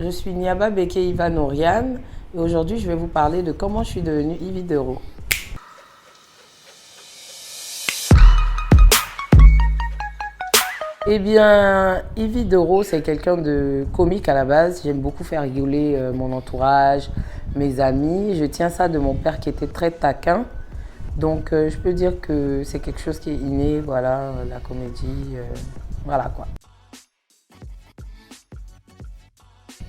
Je suis Niaba Beke Ivan Oriane et aujourd'hui je vais vous parler de comment je suis devenue Yvi Dero. Eh bien, Yvi Dero, c'est quelqu'un de comique à la base. J'aime beaucoup faire rigoler mon entourage, mes amis. Je tiens ça de mon père qui était très taquin. Donc, je peux dire que c'est quelque chose qui est inné, voilà, la comédie, voilà quoi.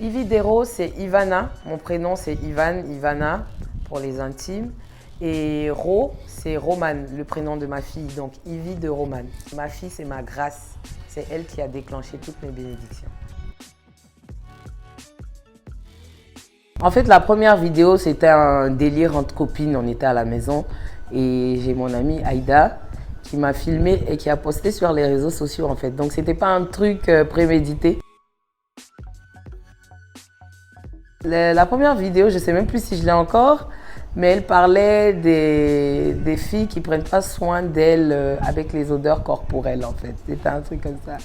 Yvi Dero, c'est Ivana. Mon prénom, c'est Ivan, Ivana, pour les intimes. Et Ro, c'est Romane, le prénom de ma fille, donc Yvi de Romane. Ma fille, c'est ma grâce. C'est elle qui a déclenché toutes mes bénédictions. En fait, la première vidéo, c'était un délire entre copines. On était à la maison et j'ai mon amie Aïda qui m'a filmé et qui a posté sur les réseaux sociaux, en fait. Donc, c'était pas un truc prémédité. La première vidéo, je ne sais même plus si je l'ai encore, mais elle parlait des filles qui ne prennent pas soin d'elles avec les odeurs corporelles, en fait. C'était un truc comme ça.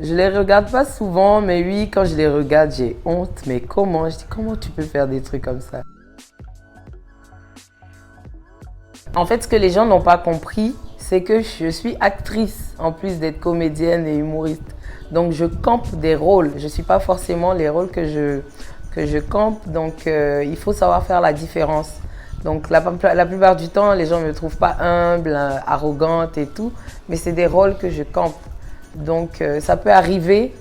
Je les regarde pas souvent, mais oui, quand je les regarde, j'ai honte. Mais comment? Je dis, comment tu peux faire des trucs comme ça? En fait, ce que les gens n'ont pas compris, c'est que je suis actrice, en plus d'être comédienne et humoriste. Donc, je campe des rôles. Je ne suis pas forcément les rôles que je campe. Donc, il faut savoir faire la différence. Donc, la plupart du temps, les gens ne me trouvent pas humble, arrogante et tout. Mais c'est des rôles que je campe. Donc, ça peut arriver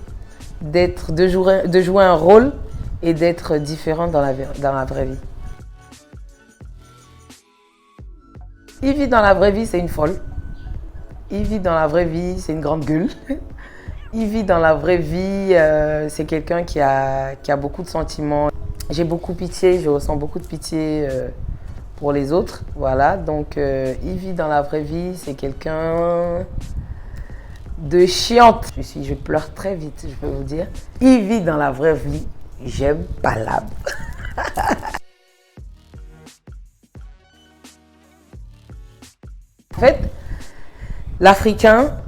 de jouer un rôle et d'être différent dans la vraie vie. Yvi dans la vraie vie, c'est une folle. Yvi dans la vraie vie, c'est une grande gueule. Yvi dans la vraie vie, c'est quelqu'un qui a beaucoup de sentiments. J'ai beaucoup pitié, je ressens beaucoup de pitié pour les autres. Voilà, donc Yvi dans la vraie vie, c'est quelqu'un de chiante. Je pleure très vite, je peux vous dire. Yvi dans la vraie vie, j'aime pas l'âme. En fait, l'Africain,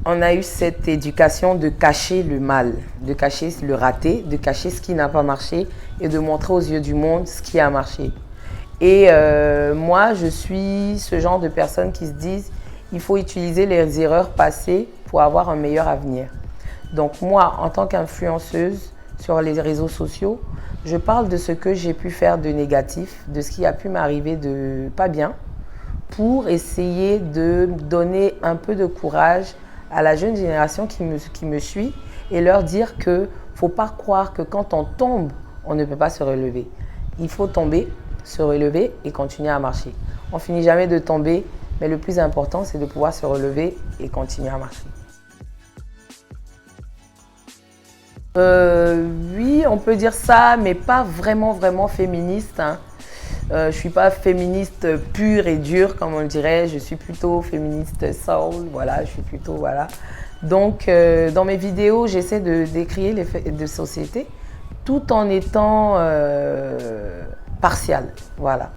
on a eu cette éducation de cacher le mal, de cacher le raté, de cacher ce qui n'a pas marché et de montrer aux yeux du monde ce qui a marché. Et moi, je suis ce genre de personnes qui se disent il faut utiliser les erreurs passées pour avoir un meilleur avenir. Donc moi, en tant qu'influenceuse sur les réseaux sociaux, je parle de ce que j'ai pu faire de négatif, de ce qui a pu m'arriver de pas bien, pour essayer de donner un peu de courage à la jeune génération qui me suit et leur dire qu'il ne faut pas croire que quand on tombe, on ne peut pas se relever. Il faut tomber, se relever et continuer à marcher. On finit jamais de tomber, mais le plus important, c'est de pouvoir se relever et continuer à marcher. Oui, on peut dire ça, mais pas vraiment féministe, hein. Je ne suis pas féministe pure et dure, comme on le dirait. Je suis plutôt féministe soul, voilà, je suis plutôt, voilà. Donc, dans mes vidéos, j'essaie de décrier les faits de société tout en étant partiale, voilà.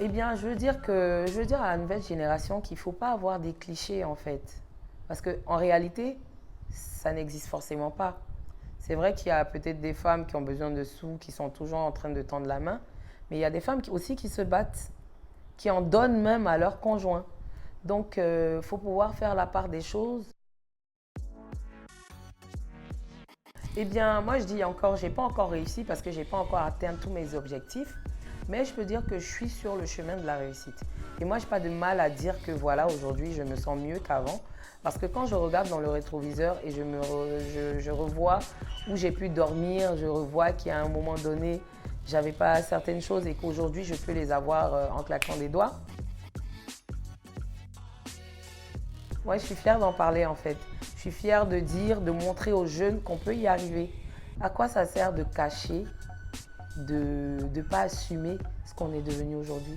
Eh bien, je veux dire à la nouvelle génération qu'il ne faut pas avoir des clichés, en fait. Parce qu'en réalité, ça n'existe forcément pas. C'est vrai qu'il y a peut-être des femmes qui ont besoin de sous, qui sont toujours en train de tendre la main, mais il y a des femmes aussi qui se battent, qui en donnent même à leur conjoint. Donc, il faut pouvoir faire la part des choses. Eh bien, moi, je dis encore, je n'ai pas encore réussi parce que je n'ai pas encore atteint tous mes objectifs, mais je peux dire que je suis sur le chemin de la réussite. Et moi, je n'ai pas de mal à dire que voilà, aujourd'hui, je me sens mieux qu'avant. Parce que quand je regarde dans le rétroviseur et je revois où j'ai pu dormir, je revois qu'à un moment donné, je n'avais pas certaines choses et qu'aujourd'hui, je peux les avoir en claquant des doigts. Moi, je suis fière d'en parler en fait. Je suis fière de dire, de montrer aux jeunes qu'on peut y arriver. À quoi ça sert de cacher, de ne pas assumer ce qu'on est devenu aujourd'hui?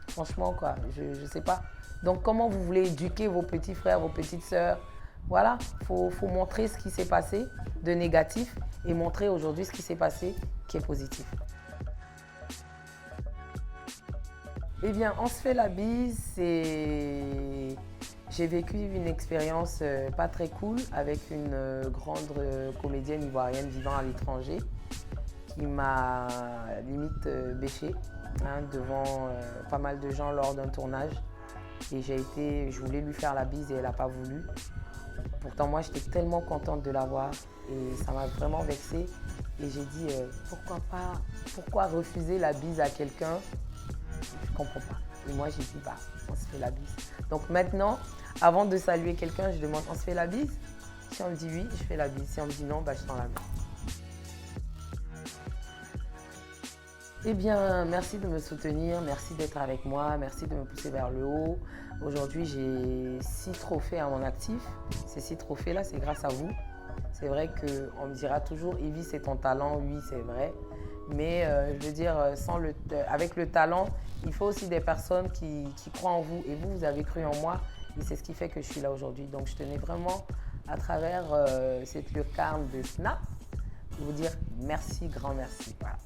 Franchement, quoi, je ne sais pas. Donc, comment vous voulez éduquer vos petits frères, vos petites sœurs? Voilà, faut montrer ce qui s'est passé de négatif et montrer aujourd'hui ce qui s'est passé qui est positif. Eh bien, on se fait la bise, J'ai vécu une expérience pas très cool avec une grande comédienne ivoirienne vivant à l'étranger qui m'a limite bêché devant pas mal de gens lors d'un tournage. Et je voulais lui faire la bise et elle n'a pas voulu. Pourtant moi j'étais tellement contente de la voir et ça m'a vraiment vexée. Et j'ai dit pourquoi refuser la bise à quelqu'un? Je comprends pas. Et moi j'ai dit on se fait la bise. Donc maintenant, avant de saluer quelqu'un, je demande on se fait la bise? Si on me dit oui, je fais la bise. Si on me dit non, je tends la main. Eh bien, merci de me soutenir, merci d'être avec moi, merci de me pousser vers le haut. Aujourd'hui, j'ai 6 trophées à mon actif. Ces 6 trophées-là, c'est grâce à vous. C'est vrai qu'on me dira toujours, Yvi, c'est ton talent. Oui, c'est vrai. Mais je veux dire, avec le talent, il faut aussi des personnes qui croient en vous. Et vous, vous avez cru en moi. Et c'est ce qui fait que je suis là aujourd'hui. Donc, je tenais vraiment, à travers cette lucarne de Snap, vous dire merci, grand merci. Voilà.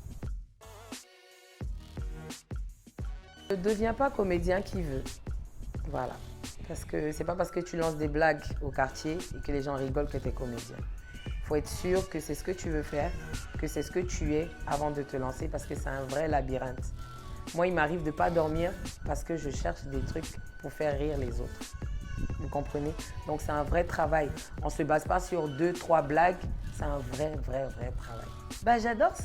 Ne deviens pas comédien qui veut. Voilà. Parce que c'est pas parce que tu lances des blagues au quartier et que les gens rigolent que tu es comédien. Il faut être sûr que c'est ce que tu veux faire, que c'est ce que tu es avant de te lancer parce que c'est un vrai labyrinthe. Moi, il m'arrive de ne pas dormir parce que je cherche des trucs pour faire rire les autres. Vous comprenez? Donc, c'est un vrai travail. On ne se base pas sur 2, 3 blagues. C'est un vrai travail. J'adore ça.